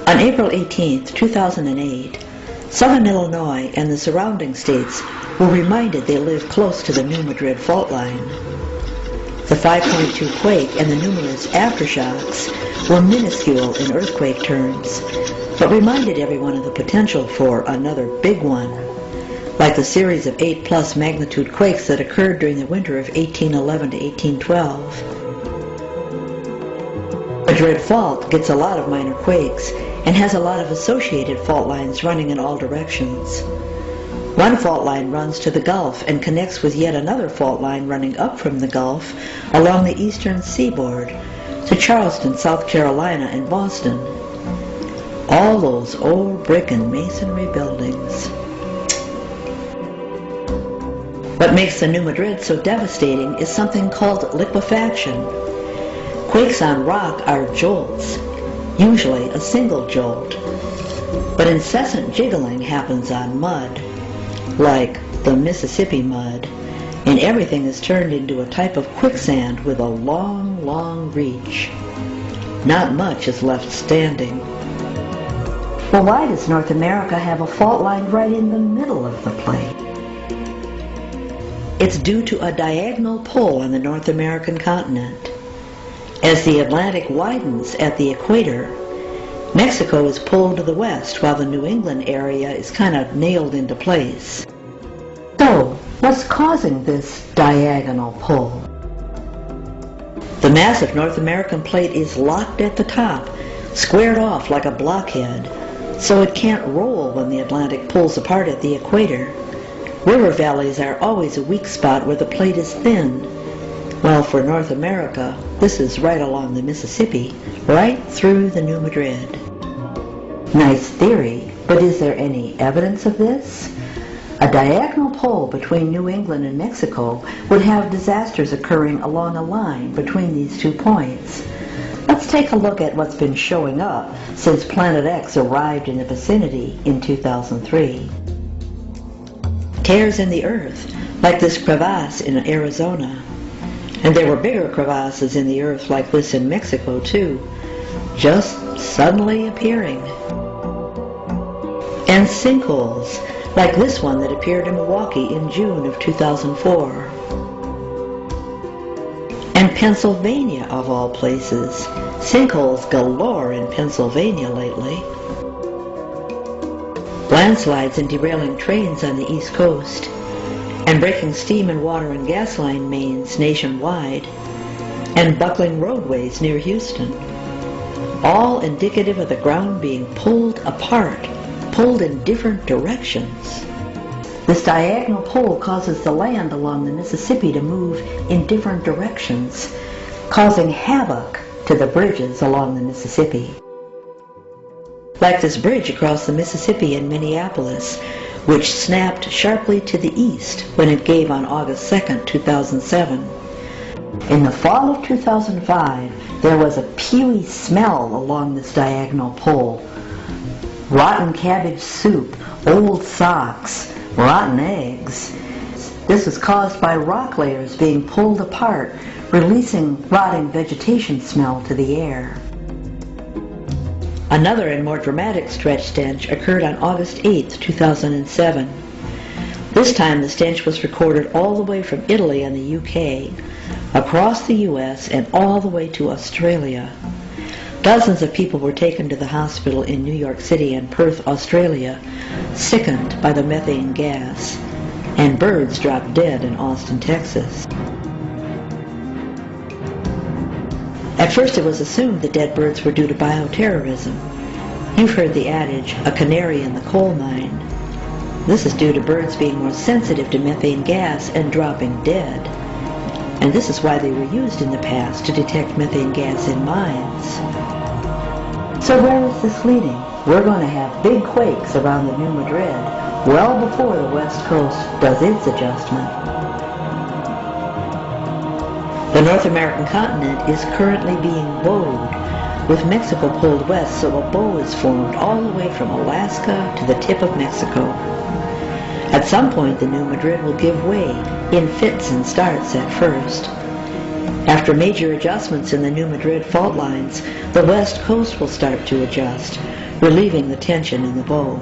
On April 18, 2008, southern Illinois and the surrounding states were reminded they lived close to the New Madrid fault line. The 5.2 quake and the numerous aftershocks were minuscule in earthquake terms, but reminded everyone of the potential for another big one, like the series of 8+ magnitude quakes that occurred during the winter of 1811 to 1812. Madrid Fault gets a lot of minor quakes and has a lot of associated fault lines running in all directions. One fault line runs to the Gulf and connects with yet another fault line running up from the Gulf along the eastern seaboard to Charleston, South Carolina and Boston. All those old brick and masonry buildings. What makes the New Madrid so devastating is something called liquefaction. Quakes on rock are jolts, usually a single jolt, but incessant jiggling happens on mud, like the Mississippi mud, and everything is turned into a type of quicksand with a long, long reach. Not much is left standing. Well, why does North America have a fault line right in the middle of the plate? It's due to a diagonal pull on the North American continent. As the Atlantic widens at the equator, Mexico is pulled to the west while the New England area is kind of nailed into place. So, what's causing this diagonal pull? The massive North American plate is locked at the top, squared off like a blockhead, so it can't roll when the Atlantic pulls apart at the equator. River valleys are always a weak spot where the plate is thin. Well, for North America, this is right along the Mississippi, right through the New Madrid. Nice theory, but is there any evidence of this? A diagonal pull between New England and Mexico would have disasters occurring along a line between these 2 points. Let's take a look at what's been showing up since Planet X arrived in the vicinity in 2003. Tears in the earth, like this crevasse in Arizona. And there were bigger crevasses in the earth like this in Mexico too, just suddenly appearing. And sinkholes, like this one that appeared in Milwaukee in June of 2004. And Pennsylvania, of all places. Sinkholes galore in Pennsylvania lately. Landslides and derailing trains on the East Coast, and breaking steam and water and gas line mains nationwide, and buckling roadways near Houston. All indicative of the ground being pulled apart, pulled in different directions. This diagonal pull causes the land along the Mississippi to move in different directions, causing havoc to the bridges along the Mississippi. Like this bridge across the Mississippi in Minneapolis, which snapped sharply to the east when it gave on August 2, 2007. In the fall of 2005, there was a pewy smell along this diagonal pull. Rotten cabbage soup, old socks, rotten eggs. This was caused by rock layers being pulled apart, releasing rotting vegetation smell to the air. Another and more dramatic stretch stench occurred on August 8, 2007. This time the stench was recorded all the way from Italy and the UK, across the US, and all the way to Australia. Dozens of people were taken to the hospital in New York City and Perth, Australia, sickened by the methane gas, and birds dropped dead in Austin, Texas. At first it was assumed the dead birds were due to bioterrorism. You've heard the adage, a canary in the coal mine. This is due to birds being more sensitive to methane gas and dropping dead. And this is why they were used in the past to detect methane gas in mines. So where is this leading? We're going to have big quakes around the New Madrid well before the West Coast does its adjustment. The North American continent is currently being bowed, with Mexico pulled west, so a bow is formed all the way from Alaska to the tip of Mexico. At some point the New Madrid will give way, in fits and starts at first. After major adjustments in the New Madrid fault lines, the west coast will start to adjust, relieving the tension in the bow.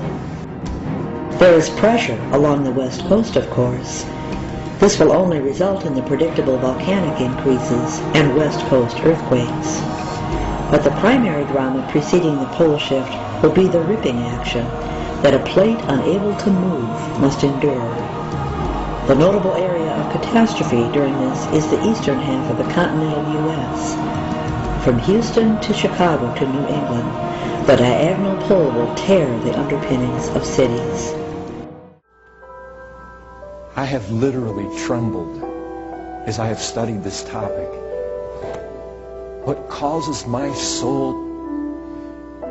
There is pressure along the west coast, of course. This will only result in the predictable volcanic increases and west coast earthquakes. But the primary drama preceding the pole shift will be the ripping action that a plate unable to move must endure. The notable area of catastrophe during this is the eastern half of the continental U.S. From Houston to Chicago to New England, the diagonal pole will tear the underpinnings of cities. I have literally trembled as I have studied this topic. What causes my soul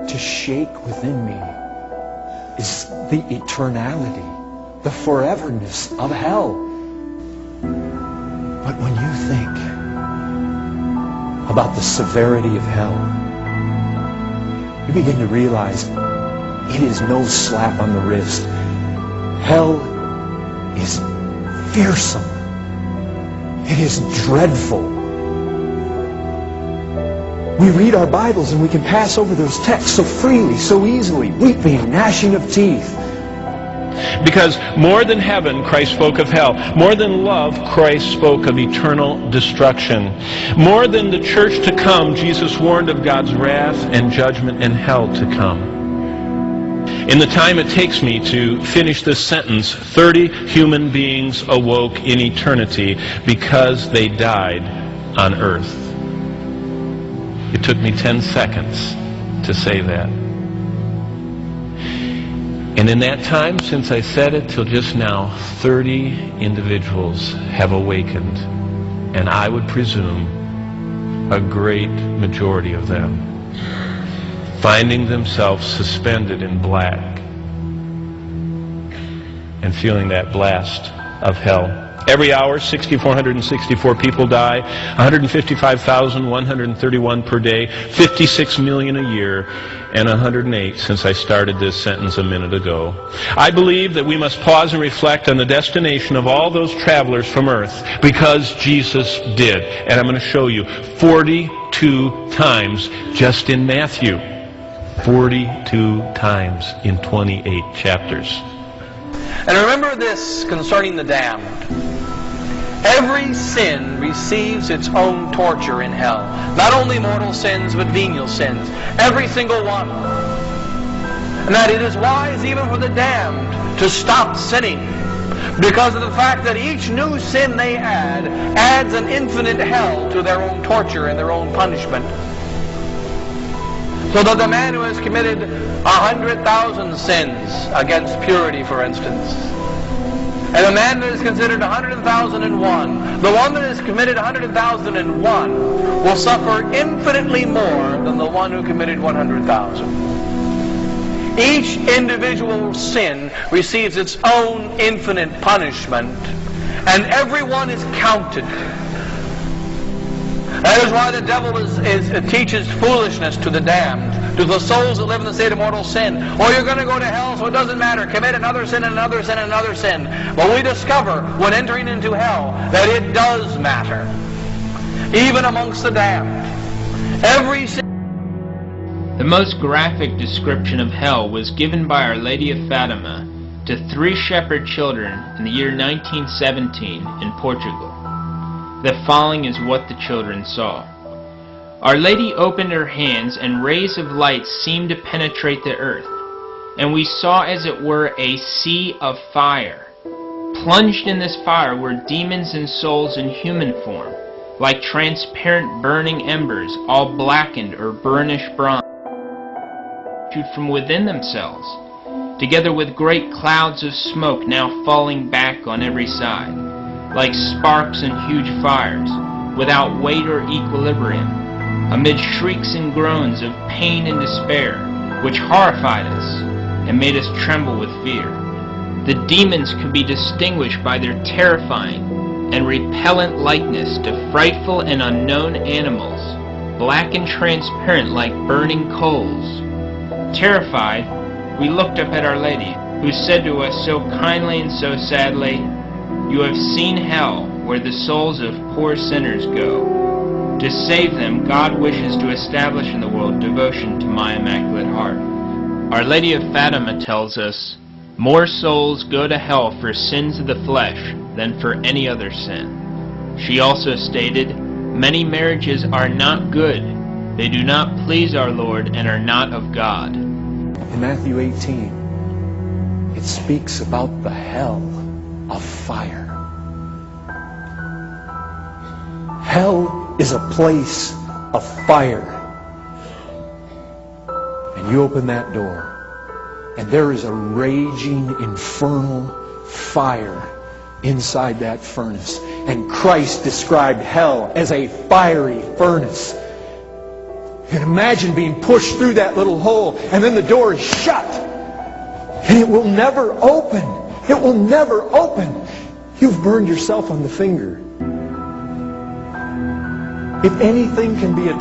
to shake within me is the eternality, the foreverness of hell. But when you think about the severity of hell, you begin to realize it is no slap on the wrist. Hell is fearsome. It is dreadful. We read our Bibles and we can pass over those texts so freely, so easily, weeping, gnashing of teeth. Because more than heaven, Christ spoke of hell. More than love, Christ spoke of eternal destruction. More than the church to come, Jesus warned of God's wrath and judgment and hell to come. In the time it takes me to finish this sentence, 30 human beings awoke in eternity because they died on earth. It took me 10 seconds to say that. And in that time, since I said it till just now, 30 individuals have awakened. And I would presume a great majority of them finding themselves suspended in black and feeling that blast of hell. Every hour, 6,464 people die, 155,131 per day, 56 million a year, and 108 since I started this sentence a minute ago. I believe that we must pause and reflect on the destination of all those travelers from earth, because Jesus did. And I'm going to show you 42 times just in Matthew. 42 times in 28 chapters. And remember this concerning the damned. Every sin receives its own torture in hell. Not only mortal sins, but venial sins. Every single one. And that it is wise even for the damned to stop sinning, because of the fact that each new sin they add adds an infinite hell to their own torture and their own punishment. So that the man who has committed 100,000 sins against purity, for instance, and the man that is considered 100,001, the one that has committed 100,001 will suffer infinitely more than the one who committed 100,000. Each individual sin receives its own infinite punishment, and everyone is counted. That is why the devil teaches foolishness to the damned, to the souls that live in the state of mortal sin. Oh, you're going to go to hell, so it doesn't matter. Commit another sin, and another sin, and another sin. But we discover, when entering into hell, that it does matter. Even amongst the damned. Every sin. The most graphic description of hell was given by Our Lady of Fatima to 3 shepherd children in the year 1917 in Portugal. The following is what the children saw. Our Lady opened her hands, and rays of light seemed to penetrate the earth, and we saw as it were a sea of fire. Plunged in this fire were demons and souls in human form, like transparent burning embers, all blackened or burnished bronze, issued from within themselves, together with great clouds of smoke now falling back on every side, like sparks in huge fires, without weight or equilibrium, amid shrieks and groans of pain and despair, which horrified us and made us tremble with fear. The demons could be distinguished by their terrifying and repellent likeness to frightful and unknown animals, black and transparent like burning coals. Terrified, we looked up at Our Lady, who said to us so kindly and so sadly, "You have seen hell, where the souls of poor sinners go. To save them, God wishes to establish in the world devotion to my Immaculate Heart. Our Lady of Fatima tells us, "More souls go to hell for sins of the flesh than for any other sin." She also stated, "Many marriages are not good. They do not please our Lord and are not of God." In Matthew 18, it speaks about the hell of fire. Hell is a place of fire. And you open that door, and there is a raging infernal fire inside that furnace. And Christ described hell as a fiery furnace. And imagine being pushed through that little hole, and then the door is shut. And it will never open. It will never open. You've burned yourself on the finger. If anything can be a